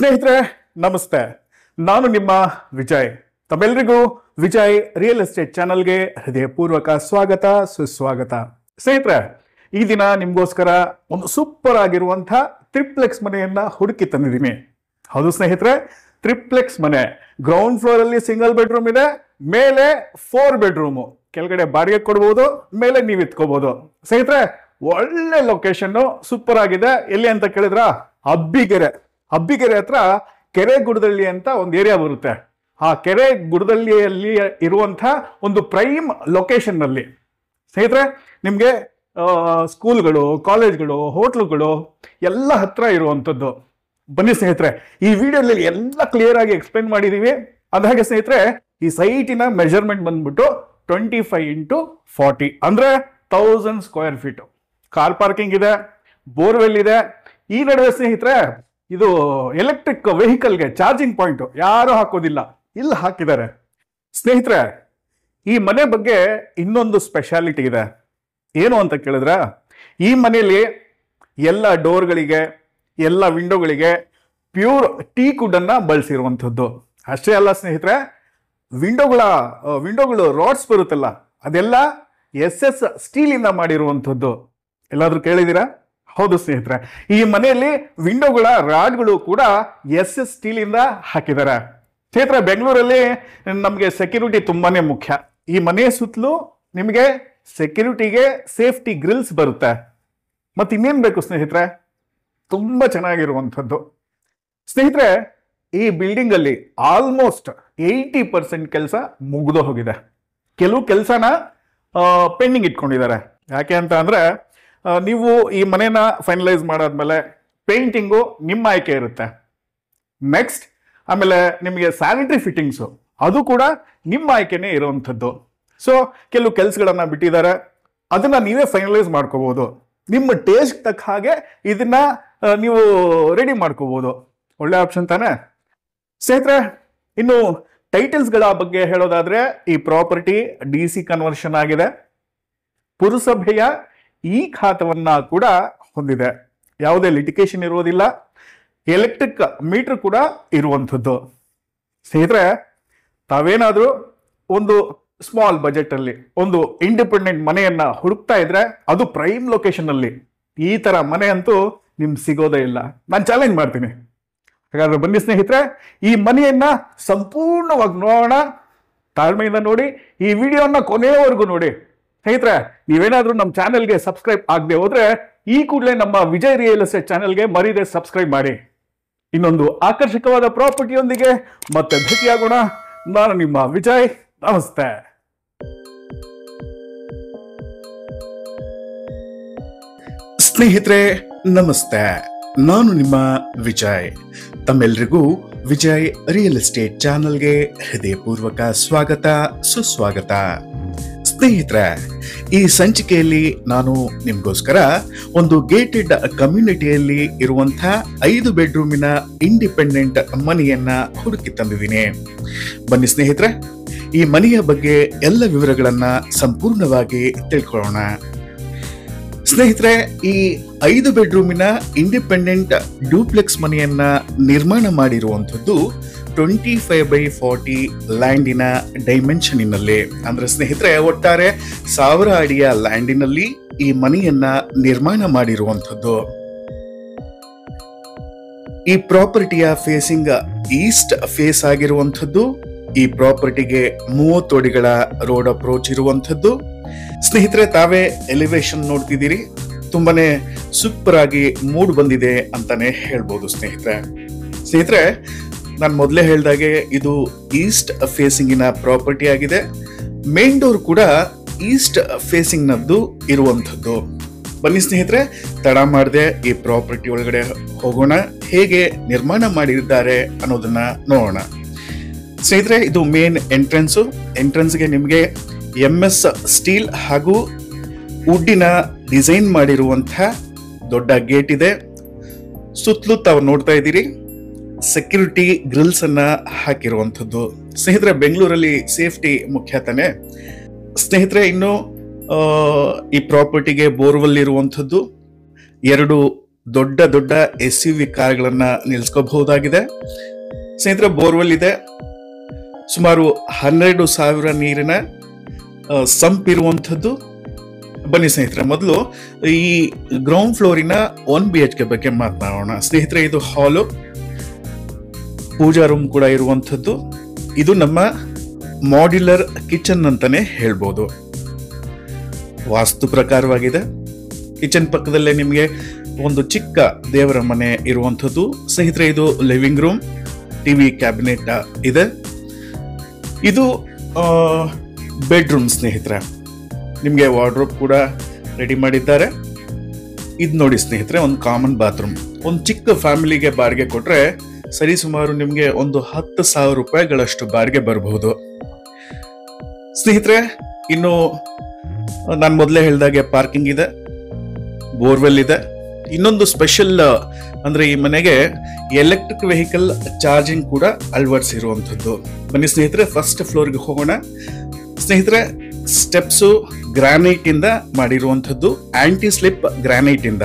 ಸ್ನೇಹಿತರೆ ನಮಸ್ತೆ. ನಾನು ನಿಮ್ಮ ವಿಜಯ್. ತಮ್ಮೆಲ್ಲರಿಗೂ ವಿಜಯ್ ರಿಯಲ್ ಎಸ್ಟೇಟ್ ಚಾನಲ್ಗೆ ಹೃದಯಪೂರ್ವಕ ಸ್ವಾಗತ ಸುಸ್ವಾಗತ. ಸ್ನೇಹಿತರೆ, ಈ ದಿನ ನಿಮಗೋಸ್ಕರ ಒಂದು ಸೂಪರ್ ಆಗಿರುವಂತಹ ಟ್ರಿಪ್ಲೆಕ್ಸ್ ಮನೆಯನ್ನ ಹುಡುಕಿ ತಂದಿದ್ದೀನಿ. ಹೌದು ಸ್ನೇಹಿತರೆ, ಟ್ರಿಪ್ಲೆಕ್ಸ್ ಮನೆ. ಗ್ರೌಂಡ್ ಫ್ಲೋರ್ ಅಲ್ಲಿ ಸಿಂಗಲ್ ಬೆಡ್ರೂಮ್ ಇದೆ, ಮೇಲೆ 4 ಬೆಡ್ರೂಮು. ಕೆಳಗಡೆ ಬಾಡಿಗೆ ಕೊಡ್ಬೋದು, ಮೇಲೆ ನೀವು ಇತ್ಕೋಬಹುದು. ಸ್ನೇಹಿತರೆ, ಒಳ್ಳೆ ಲೊಕೇಶನ್, ಸೂಪರ್ ಆಗಿದೆ. ಎಲ್ಲಿ ಅಂತ ಕೇಳಿದ್ರ, ಹಬ್ಬಿಗೆರೆ ಹತ್ರ ಕೆರೆ ಗುಡದಳ್ಳಿ ಅಂತ ಒಂದು ಏರಿಯಾ ಬರುತ್ತೆ. ಆ ಕೆರೆ ಗುಡದಳ್ಳಿಯಲ್ಲಿ ಇರುವಂತಹ ಒಂದು ಪ್ರೈಮ್ ಲೊಕೇಶನ್ ನಲ್ಲಿ ಸ್ನೇಹಿತರೆ ನಿಮ್ಗೆ ಸ್ಕೂಲ್ಗಳು, ಕಾಲೇಜ್ಗಳು, ಹೋಟ್ಲುಗಳು ಎಲ್ಲ ಹತ್ರ ಇರುವಂಥದ್ದು. ಬನ್ನಿ ಸ್ನೇಹಿತರೆ, ಈ ವಿಡಿಯೋದಲ್ಲಿ ಎಲ್ಲ ಕ್ಲಿಯರ್ ಆಗಿ ಎಕ್ಸ್ಪ್ಲೈನ್ ಮಾಡಿದೀವಿ. ಅದಾಗೆ ಸ್ನೇಹಿತರೆ, ಈ ಸೈಟಿನ ಮೆಜರ್ಮೆಂಟ್ ಬಂದ್ಬಿಟ್ಟು 25x40 ಅಂದ್ರೆ 1000 ಸ್ಕ್ವೇರ್ ಫೀಟ್. ಕಾರ್ ಪಾರ್ಕಿಂಗ್ ಇದೆ, ಬೋರ್ವೆಲ್ ಇದೆ. ಈ ನಡುವೆ ಸ್ನೇಹಿತರೆ, ಇದು ಎಲೆಕ್ಟ್ರಿಕ್ ವೆಹಿಕಲ್ಗೆ ಚಾರ್ಜಿಂಗ್ ಪಾಯಿಂಟ್ ಯಾರು ಹಾಕೋದಿಲ್ಲ, ಇಲ್ಲಿ ಹಾಕಿದ್ದಾರೆ. ಸ್ನೇಹಿತರೆ, ಈ ಮನೆ ಬಗ್ಗೆ ಇನ್ನೊಂದು ಸ್ಪೆಷಾಲಿಟಿ ಇದೆ. ಏನು ಅಂತ ಕೇಳಿದ್ರೆ, ಈ ಮನೆಯಲ್ಲಿ ಎಲ್ಲ ಡೋರ್ಗಳಿಗೆ, ಎಲ್ಲ ವಿಂಡೋಗಳಿಗೆ ಪ್ಯೂರ್ ಟೀಕ್ ವುಡ್ ಅನ್ನ ಬಳಸಿರುವಂಥದ್ದು. ಅಷ್ಟೇ ಅಲ್ಲ ಸ್ನೇಹಿತರೆ, ವಿಂಡೋಗಳು ರಾಡ್ಸ್ ಬರುತ್ತಲ್ಲ, ಅದೆಲ್ಲ SS ಸ್ಟೀಲ್ ಇಂದ ಮಾಡಿರುವಂಥದ್ದು. ಎಲ್ಲಾದ್ರೂ ಕೇಳಿದ್ದೀರಾ? ಹೌದು ಸ್ನೇಹಿತರೆ, ಈ ಮನೆಯಲ್ಲಿ ವಿಂಡೋಗಳ ರಾಡ್ಗಳು ಕೂಡ SS ಸ್ಟೀಲ್ ಇಂದ ಹಾಕಿದ್ದಾರೆ. ಸ್ನೇಹಿತರೆ, ಬೆಂಗಳೂರಲ್ಲಿ ನಮಗೆ ಸೆಕ್ಯೂರಿಟಿ ತುಂಬಾನೇ ಮುಖ್ಯ. ಈ ಮನೆಯ ಸುತ್ತಲೂ ನಿಮಗೆ ಸೆಕ್ಯೂರಿಟಿಗೆ ಸೇಫ್ಟಿ ಗ್ರಿಲ್ಸ್ ಬರುತ್ತೆ. ಮತ್ತೆ ಇನ್ನೇನ್ ಬೇಕು ಸ್ನೇಹಿತರೆ, ತುಂಬಾ ಚೆನ್ನಾಗಿರುವಂಥದ್ದು. ಸ್ನೇಹಿತರೆ, ಈ ಬಿಲ್ಡಿಂಗ್ ಅಲ್ಲಿ ಆಲ್ಮೋಸ್ಟ್ 80% ಕೆಲಸ ಮುಗಿದು ಹೋಗಿದೆ. ಕೆಲವು ಕೆಲಸನ ಪೆಂಡಿಂಗ್ ಇಟ್ಕೊಂಡಿದ್ದಾರೆ. ಯಾಕೆ ಅಂತ ಅಂದ್ರೆ, ನೀವು ಈ ಮನೇನ ಫೈನಲೈಸ್ ಮಾಡಾದ್ಮೇಲೆ ಪೇಂಟಿಂಗು ನಿಮ್ಮ ಆಯ್ಕೆ ಇರುತ್ತೆ. ನೆಕ್ಸ್ಟ್ ಆಮೇಲೆ ನಿಮಗೆ ಸ್ಯಾನಿಟರಿ ಫಿಟ್ಟಿಂಗ್ಸು, ಅದು ಕೂಡ ನಿಮ್ಮ ಆಯ್ಕೆನೇ ಇರುವಂಥದ್ದು. ಸೊ ಕೆಲವು ಕೆಲಸಗಳನ್ನ ಬಿಟ್ಟಿದ್ದಾರೆ, ಅದನ್ನ ನೀವೇ ಫೈನಲೈಸ್ ಮಾಡ್ಕೋಬಹುದು. ನಿಮ್ಮ ಟೇಸ್ಟ್ ತಕ್ಕ ಹಾಗೆ ಇದನ್ನ ನೀವು ರೆಡಿ ಮಾಡ್ಕೋಬಹುದು. ಒಳ್ಳೆ ಆಪ್ಷನ್ ತಾನೆ ಸ್ನೇಹಿತರೆ. ಇನ್ನು ಟೈಟಲ್ಸ್ಗಳ ಬಗ್ಗೆ ಹೇಳೋದಾದ್ರೆ, ಈ ಪ್ರಾಪರ್ಟಿ DC ಕನ್ವರ್ಷನ್ ಆಗಿದೆ. ಪುರಸಭೆಯ ಈ ಖಾತವನ್ನ ಕೂಡ ಹೊಂದಿದೆ. ಯಾವುದೇ ಲಿಟಿಗೇಷನ್ ಇರುವುದಿಲ್ಲ. ಎಲೆಕ್ಟ್ರಿಕ್ ಮೀಟರ್ ಕೂಡ ಇರುವಂಥದ್ದು. ಸ್ನೇಹಿತರೆ, ತಾವೇನಾದ್ರೂ ಒಂದು ಸ್ಮಾಲ್ ಬಜೆಟ್ ಅಲ್ಲಿ ಒಂದು ಇಂಡಿಪೆಂಡೆಂಟ್ ಮನೆಯನ್ನ ಹುಡುಕ್ತಾ ಇದ್ರೆ, ಅದು ಪ್ರೈಮ್ ಲೊಕೇಶನ್ ಅಲ್ಲಿ, ಈ ತರ ಮನೆ ಅಂತೂ ನಿಮ್ಗೆ ಸಿಗೋದೇ ಇಲ್ಲ. ನಾನು ಚಾಲೆಂಜ್ ಮಾಡ್ತೀನಿ. ಹಾಗಾದ್ರೆ ಬನ್ನಿ ಸ್ನೇಹಿತರೆ, ಈ ಮನೆಯನ್ನ ಸಂಪೂರ್ಣವಾಗಿ ನೋಡೋಣ. ತಾಳ್ಮೆಯಿಂದ ನೋಡಿ, ಈ ವಿಡಿಯೋನ ಕೊನೆಯವರೆಗೂ ನೋಡಿ. ಸ್ನೇಹಿತರೆ, ನೀವೇನಾದ್ರೂ ನಮ್ಮ ಚಾನೆಲ್ಗೆ ಸಬ್ಸ್ಕ್ರೈಬ್ ಆಗದೆ ಹೋದ್ರೆ, ಈ ಕೂಡಲೇ ನಮ್ಮ ವಿಜಯ್ ರಿಯಲ್ ಎಸ್ಟೇಟ್ ಚಾನೆಲ್ಗೆ ಮರೀದೆ ಸಬ್ಸ್ಕ್ರೈಬ್ ಮಾಡಿ. ಇನ್ನೊಂದು ಆಕರ್ಷಕವಾದ ಪ್ರಾಪರ್ಟಿಯೊಂದಿಗೆ ಮತ್ತೆ ಭೇಟಿಯಾಗೋಣ. ನಾನು ನಿಮ್ಮ ವಿಜಯ್. ನಮಸ್ತೆ. ಸ್ನೇಹಿತರೆ ನಮಸ್ತೆ, ನಾನು ನಿಮ್ಮ ವಿಜಯ್. ತಮ್ಮೆಲ್ಲರಿಗೂ ವಿಜಯ್ ರಿಯಲ್ ಎಸ್ಟೇಟ್ ಚಾನಲ್ಗೆ ಹೃದಯಪೂರ್ವಕ ಸ್ವಾಗತ ಸುಸ್ವಾಗತ. ಸ್ನೇಹಿತರೆ, ಈ ಸಂಚಿಕೆಯಲ್ಲಿ ನಾನು ನಿಮಗೋಸ್ಕರ ಒಂದು ಗೇಟೆಡ್ ಕಮ್ಯುನಿಟಿಯಲ್ಲಿ ಇರುವಂತಹ 5 ಬೆಡ್ರೂಮಿನ ಇಂಡಿಪೆಂಡೆಂಟ್ ಮನೆಯನ್ನ ಹುಡುಕಿ ತಂದಿದ್ದೀನಿ. ಬನ್ನಿ ಸ್ನೇಹಿತರೆ, ಈ ಮನೆಯ ಬಗ್ಗೆ ಎಲ್ಲ ವಿವರಗಳನ್ನ ಸಂಪೂರ್ಣವಾಗಿ ತಿಳ್ಕೊಳ್ಳೋಣ. ಸ್ನೇಹಿತರೆ, ಈ 5 ಬೆಡ್ರೂಮಿನ ಇಂಡಿಪೆಂಡೆಂಟ್ ಡ್ಯೂಪ್ಲೆಕ್ಸ್ ಮನೆಯನ್ನ ನಿರ್ಮಾಣ ಮಾಡಿರುವಂಥದ್ದು 25x40 ಲ್ಯಾಂಡಿನ ಡೈಮೆನ್ಷನ್ನಲ್ಲಿ. ಅಂದ್ರೆ ಸ್ನೇಹಿತರೆ, ಒಟ್ಟಾರೆ 1000 ಅಡಿಯ ಲ್ಯಾಂಡಿನಲ್ಲಿ ಈ ಮನೆಯನ್ನ ನಿರ್ಮಾಣ ಮಾಡಿರುವಂಥದ್ದು. ಈ ಪ್ರಾಪರ್ಟಿಯ ಫೇಸಿಂಗ್ ಈಸ್ಟ್ ಫೇಸ್ ಆಗಿರುವಂಥದ್ದು. ಈ ಪ್ರಾಪರ್ಟಿಗೆ 30 ಅಡಿಗಳ ರೋಡ್ ಅಪ್ರೋಚ್ ಇರುವಂಥದ್ದು. ಸ್ನೇಹಿತರೆ, ತಾವೇ ಎಲಿವೇಶನ್ ನೋಡ್ತಿದ್ದೀರಿ, ತುಂಬಾನೇ ಸೂಪರ್ ಆಗಿ ಮೂಡ್ ಬಂದಿದೆ ಅಂತಾನೆ ಹೇಳ್ಬೋದು. ಸ್ನೇಹಿತರೆ, ನಾನು ಮೊದಲೇ ಹೇಳ್ದಾಗೆ ಇದು ಈಸ್ಟ್ ಫೇಸಿಂಗಿನ ಪ್ರಾಪರ್ಟಿ ಆಗಿದೆ. ಮೇನ್ ಡೋರ್ ಕೂಡ ಈಸ್ಟ್ ಫೇಸಿಂಗ್ ನದ್ದು ಇರುವಂಥದ್ದು. ಬನ್ನಿ ಸ್ನೇಹಿತರೆ, ತಡ ಮಾಡದೆ ಈ ಪ್ರಾಪರ್ಟಿ ಒಳಗಡೆ ಹೋಗೋಣ. ಹೇಗೆ ನಿರ್ಮಾಣ ಮಾಡಿದ್ದಾರೆ ಅನ್ನೋದನ್ನ ನೋಡೋಣ. ಸ್ನೇಹಿತರೆ, ಇದು ಮೇನ್ ಎಂಟ್ರೆನ್ಸ್ಗೆ ನಿಮಗೆ MS ಸ್ಟೀಲ್ ಹಾಗೂ ವುಡ್ಡಿನ ಡಿಸೈನ್ ಮಾಡಿರುವಂತಹ ದೊಡ್ಡ ಗೇಟ್ ಇದೆ. ಸುತ್ತಲೂ ತಾವು ನೋಡ್ತಾ ಇದ್ದೀರಿ, ಸೆಕ್ಯೂರಿಟಿ ಗ್ರಿಲ್ಸ್ ಅನ್ನ ಹಾಕಿರುವಂಥದ್ದು. ಸ್ನೇಹಿತರೆ, ಬೆಂಗಳೂರಲ್ಲಿ ಸೇಫ್ಟಿ ಮುಖ್ಯ ತಾನೆ. ಸ್ನೇಹಿತರೆ, ಇನ್ನು ಈ ಪ್ರಾಪರ್ಟಿಗೆ ಬೋರ್ವೆಲ್ ಇರುವಂಥದ್ದು, 2 ದೊಡ್ಡ ದೊಡ್ಡ SUV ಕಾರ್ಗಳನ್ನ ನಿಲ್ಸ್ಕೋಬಹುದಾಗಿದೆ. ಸ್ನೇಹಿತರೆ, ಬೋರ್ವೆಲ್ ಇದೆ. ಸುಮಾರು 12,000 ನೀರಿನ ಸಂಪ್ ಇರುವಂಥದ್ದು. ಬನ್ನಿ ಸ್ನೇಹಿತರೆ, ಮೊದಲು ಈ ಗ್ರೌಂಡ್ ಫ್ಲೋರಿನ 1 BHK ಬಗ್ಗೆ ಮಾತನಾಡೋಣ. ಸ್ನೇಹಿತರೆ, ಇದು ಹಾಲು, ಪೂಜಾ ರೂಮ್ ಕೂಡ ಇರುವಂಥದ್ದು. ಇದು ನಮ್ಮ ಮಾಡ್ಯುಲರ್ ಕಿಚನ್ ಅಂತಾನೆ ಹೇಳ್ಬೋದು. ವಾಸ್ತು ಪ್ರಕಾರವಾಗಿದೆ. ಕಿಚನ್ ಪಕ್ಕದಲ್ಲೇ ನಿಮಗೆ ಒಂದು ಚಿಕ್ಕ ದೇವರ ಮನೆ ಇರುವಂಥದ್ದು. ಸ್ನೇಹಿತರೆ, ಇದು ಲಿವಿಂಗ್ ರೂಮ್, ಟಿವಿ ಕ್ಯಾಬಿನೆಟ್ ಇದೆ. ಇದು ಬೆಡ್ರೂಮ್. ಸ್ನೇಹಿತರೆ, ನಿಮಗೆ ವಾರ್ಡ್ರೋಬ್ ಕೂಡ ರೆಡಿ ಮಾಡಿದ್ದಾರೆ. ಇದು ನೋಡಿ ಸ್ನೇಹಿತರೆ, ಒಂದು ಕಾಮನ್ ಬಾತ್ರೂಮ್. ಒಂದು ಚಿಕ್ಕ ಫ್ಯಾಮಿಲಿಗೆ ಬಾಡಿಗೆ ಕೊಟ್ರೆ ಸರಿ ಸುಮಾರು ನಿಮಗೆ ಒಂದು 10,000 ರೂಪಾಯಿಗಳಷ್ಟು ಬಾಡಿಗೆ ಬರಬಹುದು. ಸ್ನೇಹಿತರೆ, ಇನ್ನು ನಾನು ಮೊದಲೇ ಹೇಳಿದಾಗೆ ಪಾರ್ಕಿಂಗ್ ಇದೆ, ಬೋರ್ವೆಲ್ ಇದೆ. ಇನ್ನೊಂದು ಸ್ಪೆಷಲ್ ಅಂದ್ರೆ ಈ ಮನೆಗೆ ಎಲೆಕ್ಟ್ರಿಕ್ ವೆಹಿಕಲ್ ಚಾರ್ಜಿಂಗ್ ಕೂಡ ಅಳವಡಿಸಿರುವಂಥದ್ದು. ಬನ್ನಿ ಸ್ನೇಹಿತರೆ, ಫಸ್ಟ್ ಫ್ಲೋರ್ಗೆ ಹೋಗೋಣ. ಸ್ನೇಹಿತರೆ, ಸ್ಟೆಪ್ಸು ಗ್ರಾನೈಟ್ ಇಂದ ಮಾಡಿರುವಂಥದ್ದು, ಆಂಟಿ ಸ್ಲಿಪ್ ಗ್ರಾನೈಟ್ ಇಂದ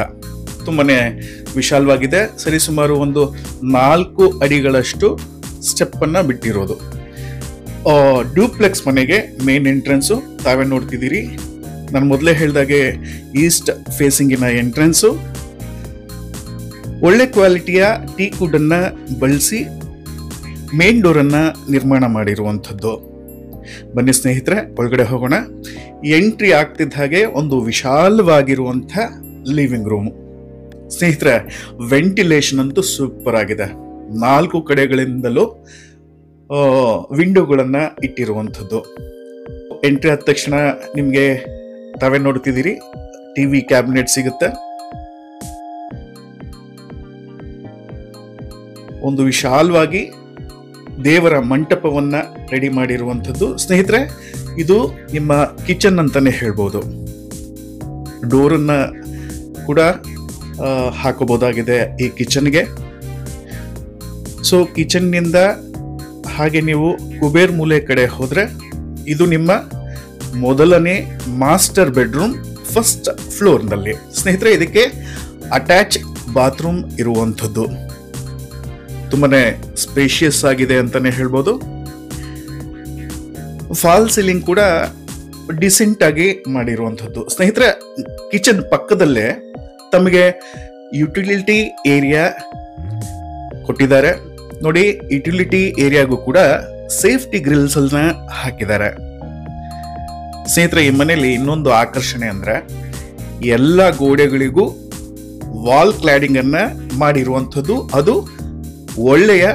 ತುಂಬಾನೇ ವಿಶಾಲವಾಗಿದೆ. ಸರಿ ಸುಮಾರು ಒಂದು 4 ಅಡಿಗಳಷ್ಟು ಸ್ಟೆಪ್ ಅನ್ನ ಬಿಟ್ಟಿರೋದು. ಡ್ಯೂಪ್ಲೆಕ್ಸ್ ಮನೆಗೆ ಮೇನ್ ಎಂಟ್ರೆನ್ಸು ತಾವೇ ನೋಡ್ತಿದ್ದೀರಿ. ನಾನು ಮೊದಲೇ ಹೇಳಿದಾಗೆ ಈಸ್ಟ್ ಫೇಸಿಂಗಿನ ಎಂಟ್ರೆನ್ಸು. ಒಳ್ಳೆ ಕ್ವಾಲಿಟಿಯ ಟೀಕ್ ವುಡ್ ಅನ್ನ ಬಳಸಿ ಮೇನ್ ಡೋರ್ ಅನ್ನ ನಿರ್ಮಾಣ ಮಾಡಿರುವಂಥದ್ದು. ಬನ್ನಿ ಸ್ನೇಹಿತರೆ, ಒಳಗಡೆ ಹೋಗೋಣ. ಎಂಟ್ರಿ ಆಗ್ತಿದ್ದ ಹಾಗೆ ಒಂದು ವಿಶಾಲವಾಗಿರುವಂಥ ಲಿವಿಂಗ್ ರೂಮ್. ಸ್ನೇಹಿತರೆ, ವೆಂಟಿಲೇಷನ್ ಅಂತೂ ಸೂಪರ್ ಆಗಿದೆ. 4 ಕಡೆಗಳಿಂದಲೂ ವಿಂಡೋಗಳನ್ನ ಇಟ್ಟಿರುವಂಥದ್ದು. ಎಂಟ್ರಿ ಆದ ತಕ್ಷಣ ನಿಮಗೆ ತಾವೇ ನೋಡ್ತಿದ್ದೀರಿ, ಟಿವಿ ಕ್ಯಾಬಿನೆಟ್ ಸಿಗುತ್ತೆ. ಒಂದು ವಿಶಾಲವಾಗಿ ದೇವರ ಮಂಟಪವನ್ನ ರೆಡಿ ಮಾಡಿರುವಂಥದ್ದು. ಸ್ನೇಹಿತರೆ, ಇದು ನಿಮ್ಮ ಕಿಚನ್ ಅಂತಾನೆ ಹೇಳ್ಬೋದು. ಡೋರನ್ನ ಕೂಡ ಹಾಕೋಬಹುದಾಗಿದೆ ಈ ಕಿಚನ್ಗೆ. ಸೊ ಕಿಚನ್ನಿಂದ ಹಾಗೆ ನೀವು ಕುಬೇರ್ ಮೂಲೆ ಕಡೆ ಹೋದ್ರೆ ಇದು ನಿಮ್ಮ ಮೊದಲನೇ ಮಾಸ್ಟರ್ ಬೆಡ್ರೂಮ್ ಫಸ್ಟ್ ಫ್ಲೋರ್ನಲ್ಲಿ. ಸ್ನೇಹಿತರೆ, ಇದಕ್ಕೆ ಅಟ್ಯಾಚ್ ಬಾತ್ರೂಮ್ ಇರುವಂಥದ್ದು. ತುಂಬಾನೇ ಸ್ಪೇಷಿಯಸ್ ಆಗಿದೆ ಅಂತಾನೆ ಹೇಳ್ಬೋದು. ಫಾಲ್ ಸೀಲಿಂಗ್ ಕೂಡ ಡಿಸೆಂಟ್ ಆಗಿ ಮಾಡಿರುವಂಥದ್ದು. ಸ್ನೇಹಿತರೆ, ಕಿಚನ್ ಪಕ್ಕದಲ್ಲೇ ತಮಗೆ ಯುಟಿಲಿಟಿ ಏರಿಯಾ ಕೊಟ್ಟಿದ್ದಾರೆ ನೋಡಿ. ಯುಟಿಲಿಟಿ ಏರಿಯಾಗೂ ಕೂಡ ಸೇಫ್ಟಿ ಗ್ರಿಲ್ಸ್ ಅನ್ನ ಹಾಕಿದ್ದಾರೆ. ಸ್ನೇಹಿತರೆ, ಈ ಮನೆಯಲ್ಲಿ ಇನ್ನೊಂದು ಆಕರ್ಷಣೆ ಅಂದ್ರೆ ಎಲ್ಲ ಗೋಡೆಗಳಿಗೂ ವಾಲ್ ಕ್ಲಾಡಿಂಗ್ ಅನ್ನ ಮಾಡಿರುವಂಥದ್ದು. ಅದು ಒಳ್ಳೆಯ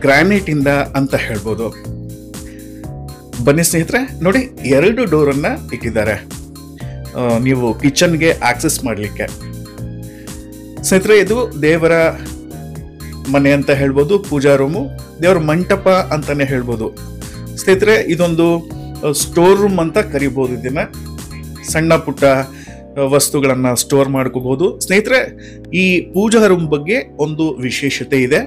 ಗ್ರಾನೈಟ್ ಇಂದ ಅಂತ ಹೇಳ್ಬೋದು. ಬನ್ನಿ ಸ್ನೇಹಿತರೆ, ನೋಡಿ 2 ಡೋರ್ ಅನ್ನ ಇಟ್ಟಿದ್ದಾರೆ ನೀವು ಕಿಚನ್ಗೆ ಆಕ್ಸೆಸ್ ಮಾಡಲಿಕ್ಕೆ. ಸ್ನೇಹಿತರೆ, ಇದು ದೇವರ ಮನೆ ಅಂತ ಹೇಳ್ಬೋದು, ಪೂಜಾ ರೂಮು, ದೇವರ ಮಂಟಪ ಅಂತಾನೆ ಹೇಳ್ಬೋದು. ಸ್ನೇಹಿತರೆ, ಇದೊಂದು ಸ್ಟೋರ್ ರೂಮ್ ಅಂತ ಕರಿಬಹುದು. ಇದನ್ನ ಸಣ್ಣ ಪುಟ್ಟ ವಸ್ತುಗಳನ್ನ ಸ್ಟೋರ್ ಮಾಡ್ಕೋಬಹುದು. ಸ್ನೇಹಿತರೆ, ಈ ಪೂಜಾ ರೂಮ್ ಬಗ್ಗೆ ಒಂದು ವಿಶೇಷತೆ ಇದೆ,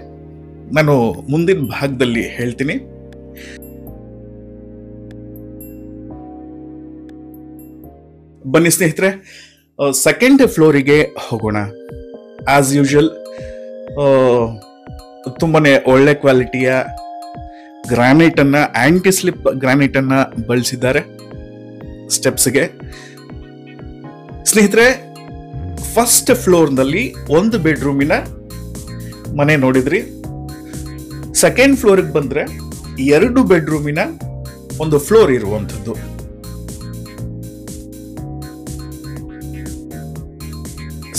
ನಾನು ಮುಂದಿನ ಭಾಗದಲ್ಲಿ ಹೇಳ್ತೀನಿ. ಬನ್ನಿ ಸ್ನೇಹಿತರೆ, ಸೆಕೆಂಡ್ ಫ್ಲೋರಿಗೆ ಹೋಗೋಣ. ಆಸ್ ಯೂಶುವಲ್ ತುಂಬಾನೇ ಒಳ್ಳೆ ಕ್ವಾಲಿಟಿಯ ಗ್ರಾನೈಟ್ ಅನ್ನ, ಆಂಟಿ ಸ್ಲಿಪ್ ಗ್ರಾನೈಟ್ ಅನ್ನ ಬಳಸಿದ್ದಾರೆ ಸ್ಟೆಪ್ಸ್ಗೆ. ಸ್ನೇಹಿತರೆ, ಫಸ್ಟ್ ಫ್ಲೋರ್ ನಲ್ಲಿ 1 ಬೆಡ್ರೂಮಿನ ಮನೆ ನೋಡಿದ್ರಿ. ಸೆಕೆಂಡ್ ಫ್ಲೋರ್ಗೆ ಬಂದ್ರೆ 2 ಬೆಡ್ರೂಮಿನ ಒಂದು ಫ್ಲೋರ್ ಇರುವಂಥದ್ದು.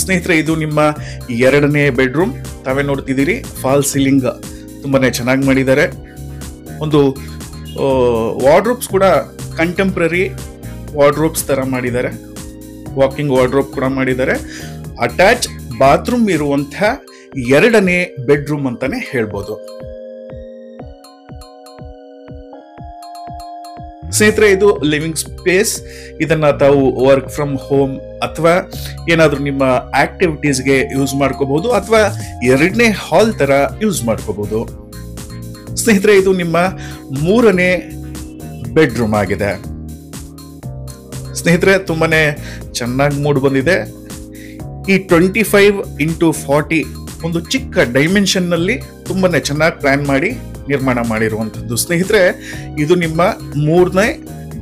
ಸ್ನೇಹಿತರೆ, ಇದು ನಿಮ್ಮ 2ನೇ ಬೆಡ್ರೂಮ್. ತಾವೇ ನೋಡ್ತಿದ್ದೀರಿ, ಫಾಲ್ ಸೀಲಿಂಗ್ ತುಂಬಾನೇ ಚೆನ್ನಾಗಿ ಮಾಡಿದ್ದಾರೆ. ಒಂದು ವಾರ್ಡ್ರೋಬ್ಸ್ ಕೂಡ ಕಂಟೆಂಪ್ರರಿ ವಾರ್ಡ್ರೋಬ್ಸ್ ತರ ಮಾಡಿದ್ದಾರೆ. ವಾಕಿಂಗ್ ವಾರ್ಡ್ರೋಬ್ ಕೂಡ ಮಾಡಿದ್ದಾರೆ. ಅಟ್ಯಾಚ್ ಬಾತ್ರೂಮ್ ಇರುವಂತಹ 2ನೇ ಬೆಡ್ರೂಮ್ ಅಂತಾನೆ ಹೇಳ್ಬೋದು. ಸ್ನೇಹಿತರೆ, ಇದು ಲಿವಿಂಗ್ ಸ್ಪೇಸ್. ಇದನ್ನ ತಾವು ವರ್ಕ್ ಫ್ರಮ್ ಹೋಮ್ ಅಥವಾ ಏನಾದ್ರೂ ನಿಮ್ಮ ಆಕ್ಟಿವಿಟೀಸ್ಗೆ ಯೂಸ್ ಮಾಡ್ಕೋಬಹುದು, ಅಥವಾ 2ನೇ ಹಾಲ್ ತರ ಯೂಸ್ ಮಾಡ್ಕೋಬಹುದು. ಸ್ನೇಹಿತರೆ, ಇದು ನಿಮ್ಮ 3ನೇ ಬೆಡ್ರೂಮ್ ಆಗಿದೆ. ಸ್ನೇಹಿತರೆ, ತುಂಬಾನೇ ಚೆನ್ನಾಗಿ ಮೂಡ್ ಬಂದಿದೆ. ಈ 25x40 ಒಂದು ಚಿಕ್ಕ ಡೈಮೆನ್ಷನ್ ನಲ್ಲಿ ತುಂಬಾನೇ ಚೆನ್ನಾಗಿ ಪ್ಲಾನ್ ಮಾಡಿ ನಿರ್ಮಾಣ ಮಾಡಿರುವಂಥದ್ದು ಸ್ನೇಹಿತರೆ. ಇದು ನಿಮ್ಮ 3ನೇ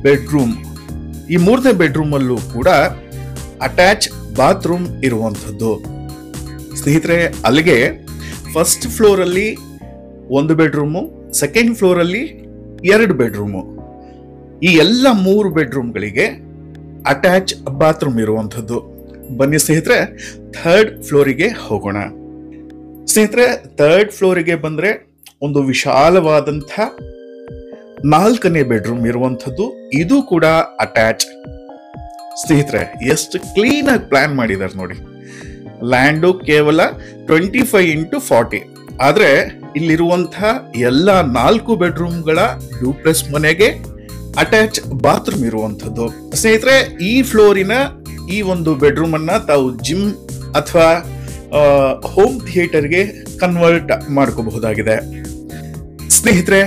ಬೆಡ್ರೂಮ್. ಈ 3ನೇ ಬೆಡ್ರೂಮ್ ಅಲ್ಲೂ ಕೂಡ ಅಟ್ಯಾಚ್ ಬಾತ್ರೂಮ್ ಇರುವಂಥದ್ದು ಸ್ನೇಹಿತರೆ. ಅಲ್ಲಿಗೆ ಫಸ್ಟ್ ಫ್ಲೋರ್ ಅಲ್ಲಿ 1 ಬೆಡ್ರೂಮು, ಸೆಕೆಂಡ್ ಫ್ಲೋರ್ ಅಲ್ಲಿ 2 ಬೆಡ್ರೂಮು. ಈ ಎಲ್ಲ 3 ಬೆಡ್ರೂಮ್ಗಳಿಗೆ ಅಟ್ಯಾಚ್ ಬಾತ್ರೂಮ್ ಇರುವಂಥದ್ದು. ಬನ್ನಿ ಸ್ನೇಹಿತರೆ, 3rd ಫ್ಲೋರಿಗೆ ಹೋಗೋಣ. ಸ್ನೇಹಿತರೆ, 3rd ಫ್ಲೋರಿಗೆ ಬಂದ್ರೆ ಒಂದು ವಿಶಾಲವಾದಂಥ 4ನೇ ಬೆಡ್ರೂಮ್ ಇರುವಂಥದ್ದು. ಇದು ಕೂಡ ಅಟ್ಯಾಚ್. ಸ್ನೇಹಿತರೆ, ಎಷ್ಟು ಕ್ಲೀನ್ ಆಗಿ ಪ್ಲಾನ್ ಮಾಡಿದ್ದಾರೆ ನೋಡಿ. ಲ್ಯಾಂಡು ಕೇವಲ 25x40, ಆದ್ರೆ ಇಲ್ಲಿರುವಂತಹ ಎಲ್ಲ 4 ಬೆಡ್ರೂಮ್ಗಳ ಡೂಪ್ಲೆಕ್ಸ್ ಮನೆಗೆ ಅಟ್ಯಾಚ್ ಬಾತ್ರೂಮ್ ಇರುವಂಥದ್ದು. ಸ್ನೇಹಿತರೆ, ಈ ಫ್ಲೋರಿನ ಈ ಒಂದು ಬೆಡ್ರೂಮ್ ಅನ್ನ ತಾವು ಜಿಮ್ ಅಥವಾ ಹೋಮ್ ಥಿಯೇಟರ್ಗೆ ಕನ್ವರ್ಟ್ ಮಾಡ್ಕೋಬಹುದಾಗಿದೆ. ಸ್ನೇಹಿತರೆ,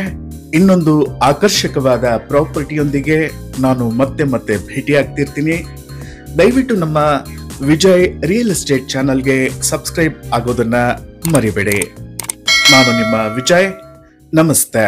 ಇನ್ನೊಂದು ಆಕರ್ಷಕವಾದ ಪ್ರಾಪರ್ಟಿಯೊಂದಿಗೆ ನಾನು ಮತ್ತೆ ಭೇಟಿಯಾಗ್ತಿರ್ತೀನಿ. ದಯವಿಟ್ಟು ನಮ್ಮ ವಿಜಯ್ ರಿಯಲ್ ಎಸ್ಟೇಟ್ ಚಾನಲ್ಗೆ ಸಬ್ಸ್ಕ್ರೈಬ್ ಆಗೋದನ್ನ ಮರಿಬೇಡಿ. ನಾನು ನಿಮ್ಮ ವಿಜಯ್. ನಮಸ್ತೆ.